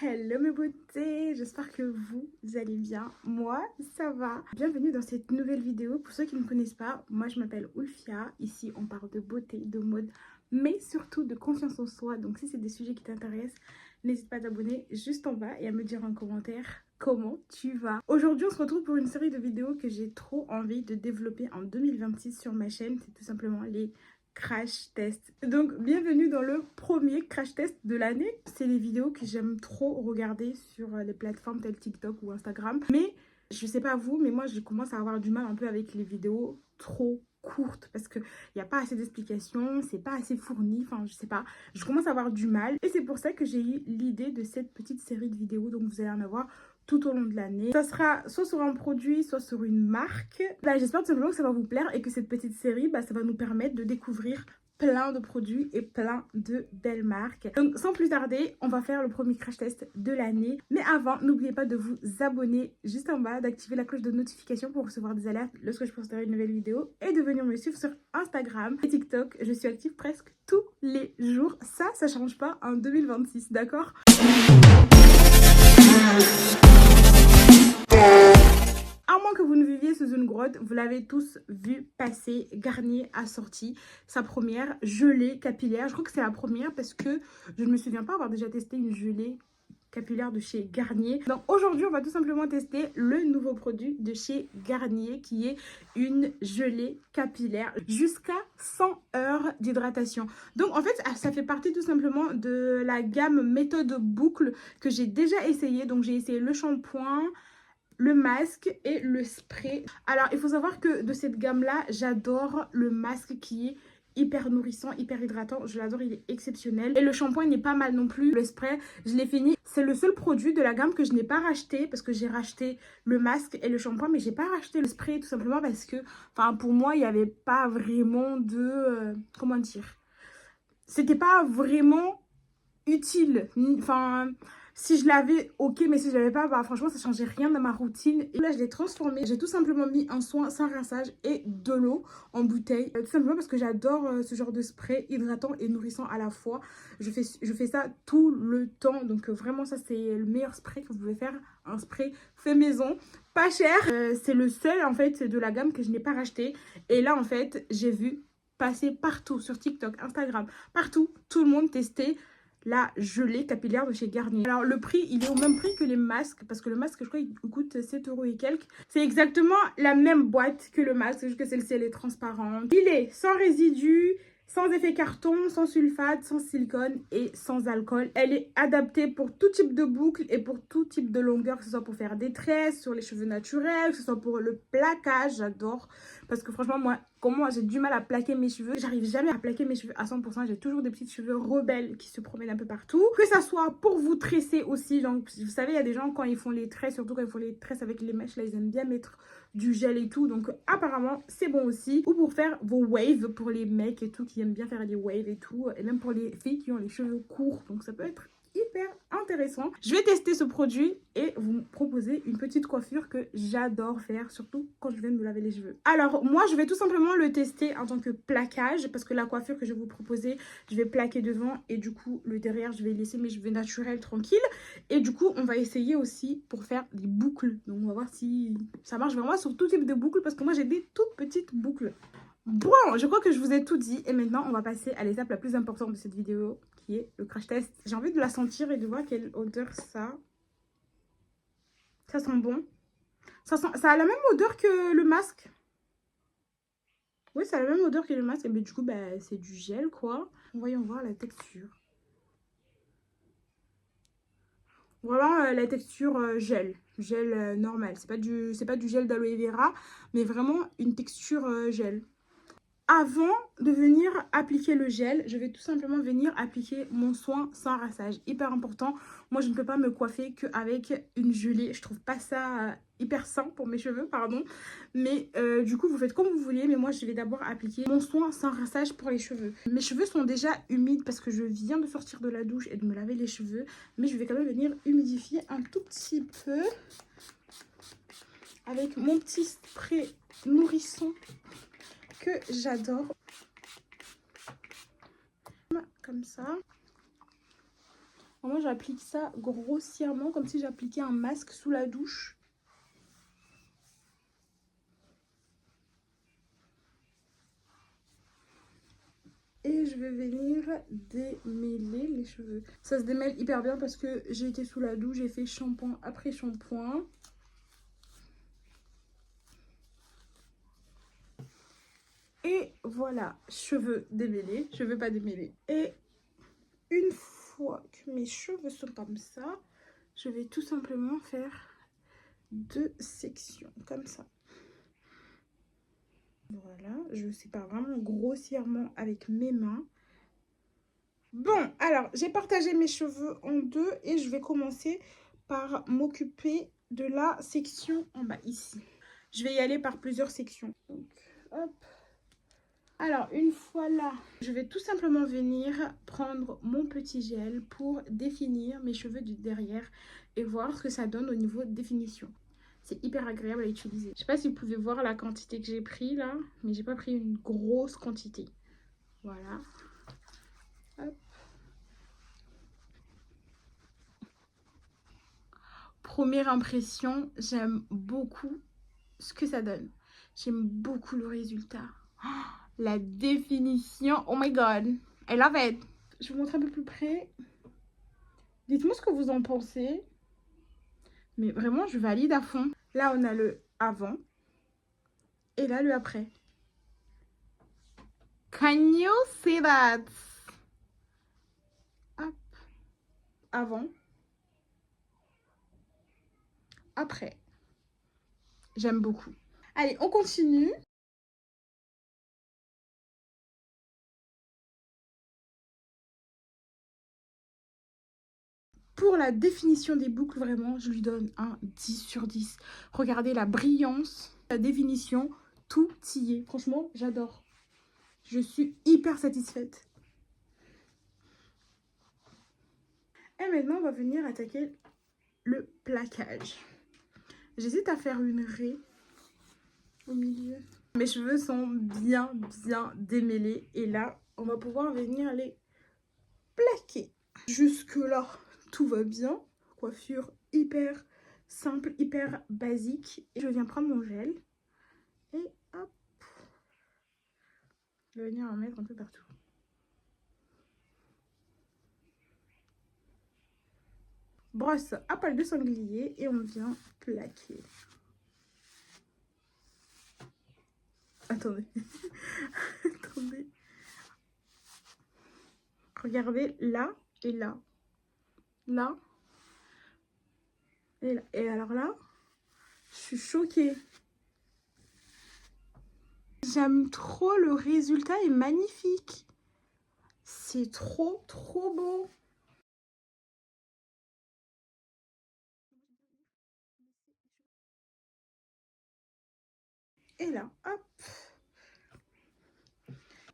Hello mes beautés, j'espère que vous allez bien. Moi, ça va. Bienvenue dans cette nouvelle vidéo. Pour ceux qui ne me connaissent pas, moi je m'appelle Oulfia. Ici, on parle de beauté, de mode, mais surtout de confiance en soi. Donc si c'est des sujets qui t'intéressent, n'hésite pas à t'abonner juste en bas et à me dire en commentaire comment tu vas. Aujourd'hui, on se retrouve pour une série de vidéos que j'ai trop envie de développer en 2026 sur ma chaîne. C'est tout simplement les crash test. Donc bienvenue dans le premier crash test de l'année. C'est les vidéos que j'aime trop regarder sur les plateformes telles TikTok ou Instagram. Mais je sais pas vous, mais moi je commence à avoir du mal un peu avec les vidéos trop courtes parce qu'il n'y a pas assez d'explications, c'est pas assez fourni, enfin je sais pas, je commence à avoir du mal et c'est pour ça que j'ai eu l'idée de cette petite série de vidéos, donc vous allez en avoir tout au long de l'année. Ça sera soit sur un produit, soit sur une marque. Là, j'espère tout simplement que ça va vous plaire et que cette petite série, ça va nous permettre de découvrir plein de produits et plein de belles marques. Donc sans plus tarder, on va faire le premier crash test de l'année. Mais avant, n'oubliez pas de vous abonner juste en bas, d'activer la cloche de notification pour recevoir des alertes lorsque je posterai une nouvelle vidéo et de venir me suivre sur Instagram et TikTok. Je suis active presque tous les jours. Ça change pas en 2026, d'accord? À moins que vous ne viviez sous une grotte, vous l'avez tous vu passer, Garnier a sorti sa première gelée capillaire. Je crois que c'est la première parce que je ne me souviens pas avoir déjà testé une gelée capillaire de chez Garnier. Donc aujourd'hui, on va tout simplement tester le nouveau produit de chez Garnier qui est une gelée capillaire jusqu'à 100 heures d'hydratation. Donc en fait, ça fait partie tout simplement de la gamme méthode boucle que j'ai déjà essayé. Donc j'ai essayé le shampoing, le masque et le spray. Alors, il faut savoir que de cette gamme-là, j'adore le masque qui est hyper nourrissant, hyper hydratant. Je l'adore, il est exceptionnel. Et le shampoing n'est pas mal non plus. Le spray, je l'ai fini. C'est le seul produit de la gamme que je n'ai pas racheté parce que j'ai racheté le masque et le shampoing, mais j'ai pas racheté le spray tout simplement parce que, enfin, pour moi, il n'y avait pas vraiment de... comment dire? C'était pas vraiment utile. Enfin, si je l'avais, ok, mais si je l'avais pas, franchement, ça changeait rien dans ma routine. Et là, je l'ai transformé. J'ai tout simplement mis un soin sans rinçage et de l'eau en bouteille. Tout simplement parce que j'adore ce genre de spray hydratant et nourrissant à la fois. Je fais ça tout le temps. Donc, vraiment, ça, c'est le meilleur spray que vous pouvez faire. Un spray fait maison, pas cher. C'est le seul, en fait, de la gamme que je n'ai pas racheté. Et là, en fait, j'ai vu passer partout sur TikTok, Instagram, partout, tout le monde testait la gelée capillaire de chez Garnier. Alors le prix, il est au même prix que les masques, parce que le masque, je crois, il coûte 7 € et quelques. C'est exactement la même boîte que le masque, juste que celle-ci, elle est transparente. Il est sans résidus, sans effet carton, sans sulfate, sans silicone et sans alcool. Elle est adaptée pour tout type de boucle et pour tout type de longueur, que ce soit pour faire des tresses sur les cheveux naturels, que ce soit pour le plaquage. J'adore parce que franchement, moi j'ai du mal à plaquer mes cheveux. J'arrive jamais à plaquer mes cheveux à 100%. J'ai toujours des petits cheveux rebelles qui se promènent un peu partout. Que ça soit pour vous tresser aussi. Genre, vous savez, il y a des gens quand ils font les tresses, surtout quand ils font les tresses avec les mèches, là, ils aiment bien mettre du gel et tout. Donc apparemment, c'est bon aussi. Ou pour faire vos waves pour les mecs et tout qui aiment bien faire les waves et tout. Et même pour les filles qui ont les cheveux courts. Donc ça peut être hyper intéressant. Je vais tester ce produit et vous proposer une petite coiffure que j'adore faire, surtout quand je viens de me laver les cheveux. Alors moi je vais tout simplement le tester en tant que plaquage parce que la coiffure que je vais vous proposer, je vais plaquer devant et du coup le derrière je vais laisser mes cheveux naturels tranquilles. Et du coup on va essayer aussi pour faire des boucles. Donc on va voir si ça marche vraiment sur tout type de boucles parce que moi j'ai des toutes petites boucles. Bon, je crois que je vous ai tout dit et maintenant on va passer à l'étape la plus importante de cette vidéo qui est le crash test. J'ai envie de la sentir et de voir quelle odeur ça. Ça sent bon. Ça a la même odeur que le masque. Oui, ça a la même odeur que le masque. Mais du coup, c'est du gel quoi. Voyons voir la texture. Vraiment la texture gel. Gel normal. C'est pas du gel d'aloe vera, mais vraiment une texture gel. Avant de venir appliquer le gel, je vais tout simplement venir appliquer mon soin sans rinçage. Hyper important. Moi, je ne peux pas me coiffer qu'avec une gelée. Je trouve pas ça hyper sain pour mes cheveux, pardon. Mais du coup, vous faites comme vous voulez. Mais moi, je vais d'abord appliquer mon soin sans rinçage pour les cheveux. Mes cheveux sont déjà humides parce que je viens de sortir de la douche et de me laver les cheveux. Mais je vais quand même venir humidifier un tout petit peu avec mon petit spray nourrissant que j'adore. Comme ça. Moi, j'applique ça grossièrement, comme si j'appliquais un masque sous la douche. Et je vais venir démêler les cheveux. Ça se démêle hyper bien parce que j'ai été sous la douche, j'ai fait shampoing après shampoing. Et voilà, cheveux démêlés, cheveux pas démêlés. Et une fois que mes cheveux sont comme ça, je vais tout simplement faire 2 sections comme ça. Voilà, je sépare vraiment grossièrement avec mes mains. Bon, alors, j'ai partagé mes cheveux en 2 et je vais commencer par m'occuper de la section en bas, ici. Je vais y aller par plusieurs sections. Donc, hop. Alors, une fois là, je vais tout simplement venir prendre mon petit gel pour définir mes cheveux du derrière et voir ce que ça donne au niveau de définition. C'est hyper agréable à utiliser. Je ne sais pas si vous pouvez voir la quantité que j'ai pris là, mais j'ai pas pris une grosse quantité. Voilà. Hop. Première impression, j'aime beaucoup ce que ça donne. J'aime beaucoup le résultat. Oh, la définition, oh my god, I love it. Je vous montre un peu plus près. Dites-moi ce que vous en pensez. Mais vraiment, je valide à fond. Là, on a le avant. Et là, le après. Can you see that? Hop. Avant. Après. J'aime beaucoup. Allez, on continue. Pour la définition des boucles, vraiment, je lui donne un 10 sur 10. Regardez la brillance, la définition, tout y est. Franchement, j'adore. Je suis hyper satisfaite. Et maintenant, on va venir attaquer le plaquage. J'hésite à faire une raie au milieu. Mes cheveux sont bien démêlés. Et là, on va pouvoir venir les plaquer. Jusque là, tout va bien. Coiffure hyper simple, hyper basique. Et je viens prendre mon gel. Et hop. Je vais venir en mettre un peu partout. Brosse à poil de sanglier et on vient plaquer. Attendez. Attendez. Regardez là et là. Là. Et là. Et alors là, je suis choquée. J'aime trop, le résultat est magnifique. C'est trop beau. Et là, hop.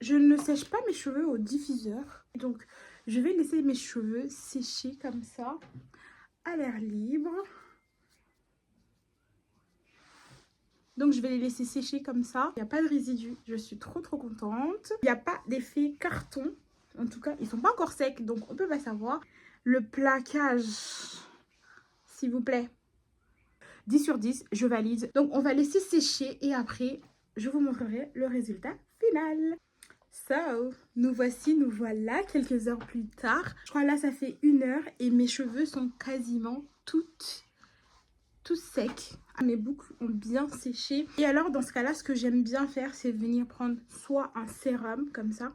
Je ne sèche pas mes cheveux au diffuseur. Donc, je vais laisser mes cheveux sécher comme ça, à l'air libre. Donc, je vais les laisser sécher comme ça. Il n'y a pas de résidus. Je suis trop contente. Il n'y a pas d'effet carton. En tout cas, ils ne sont pas encore secs, donc on ne peut pas savoir. Le plaquage, s'il vous plaît. 10 sur 10, je valide. Donc, on va laisser sécher et après, je vous montrerai le résultat final. So, nous voilà quelques heures plus tard. Je crois là, ça fait 1 heure et mes cheveux sont quasiment tout secs. Mes boucles ont bien séché. Et alors, dans ce cas-là, ce que j'aime bien faire, c'est venir prendre soit un sérum comme ça,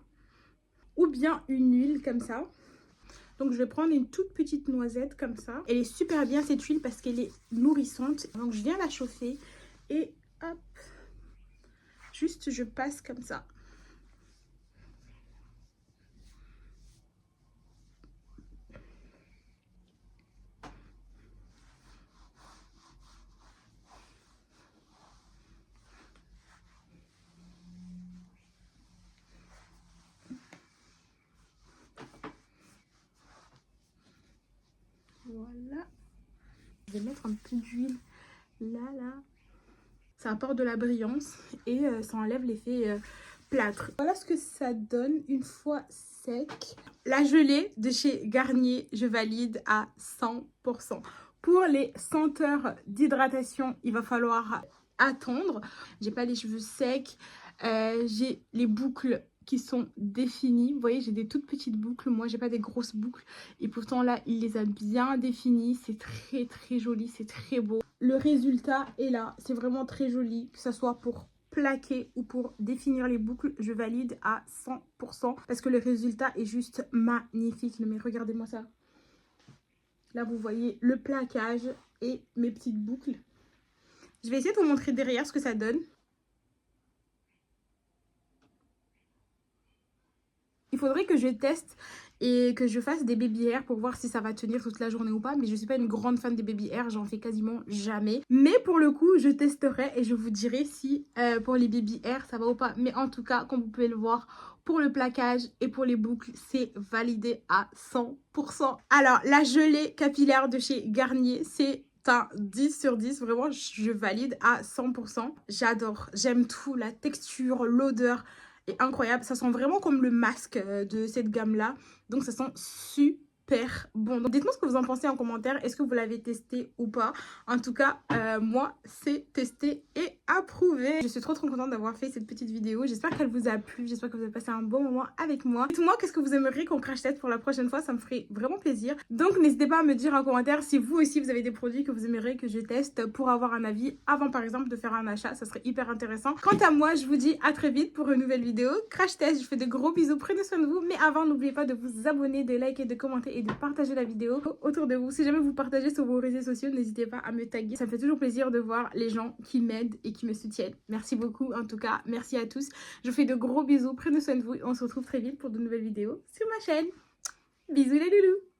ou bien une huile comme ça. Donc, je vais prendre une toute petite noisette comme ça. Elle est super bien cette huile parce qu'elle est nourrissante. Donc, je viens la chauffer et hop, juste je passe comme ça. Voilà. Je vais mettre un peu d'huile là. Ça apporte de la brillance et ça enlève l'effet plâtre. Voilà ce que ça donne une fois sec. la gelée de chez Garnier, je valide à 100%. Pour les senteurs d'hydratation, il va falloir attendre. J'ai pas les cheveux secs, j'ai les boucles qui sont définies. Vous voyez, j'ai des toutes petites boucles. Moi, j'ai pas des grosses boucles. Et pourtant, là, il les a bien définies. C'est très, très joli. C'est très beau. Le résultat est là. C'est vraiment très joli. Que ce soit pour plaquer ou pour définir les boucles, je valide à 100%. Parce que le résultat est juste magnifique. Mais regardez-moi ça. Là, vous voyez le plaquage et mes petites boucles. Je vais essayer de vous montrer derrière ce que ça donne. Il faudrait que je teste et que je fasse des baby hairs pour voir si ça va tenir toute la journée ou pas. Mais je ne suis pas une grande fan des baby hairs, j'en fais quasiment jamais. Mais pour le coup, je testerai et je vous dirai si pour les baby hairs ça va ou pas. Mais en tout cas, comme vous pouvez le voir, pour le plaquage et pour les boucles, c'est validé à 100%. Alors, la gelée capillaire de chez Garnier, c'est un 10 sur 10, vraiment je valide à 100%. J'adore, j'aime tout, la texture, l'odeur est incroyable. Ça sent vraiment comme le masque de cette gamme-là. Donc ça sent super bon. Donc dites-moi ce que vous en pensez en commentaire. Est-ce que vous l'avez testé ou pas? En tout cas, moi, c'est testé et approuvé. Je suis trop contente d'avoir fait cette petite vidéo. J'espère qu'elle vous a plu. J'espère que vous avez passé un bon moment avec moi. Dites-moi qu'est-ce que vous aimeriez qu'on crash test pour la prochaine fois. Ça me ferait vraiment plaisir. Donc n'hésitez pas à me dire en commentaire si vous aussi vous avez des produits que vous aimeriez que je teste pour avoir un avis avant par exemple de faire un achat. Ça serait hyper intéressant. Quant à moi, je vous dis à très vite pour une nouvelle vidéo. Crash test, je vous fais de gros bisous. Prenez soin de vous. Mais avant, n'oubliez pas de vous abonner, de liker, de commenter et de partager la vidéo autour de vous. Si jamais vous partagez sur vos réseaux sociaux, n'hésitez pas à me taguer. Ça me fait toujours plaisir de voir les gens qui m'aident et qui me soutiennent. Merci beaucoup en tout cas. Merci à tous. Je vous fais de gros bisous. Prenez soin de vous et on se retrouve très vite pour de nouvelles vidéos sur ma chaîne. Bisous les loulous.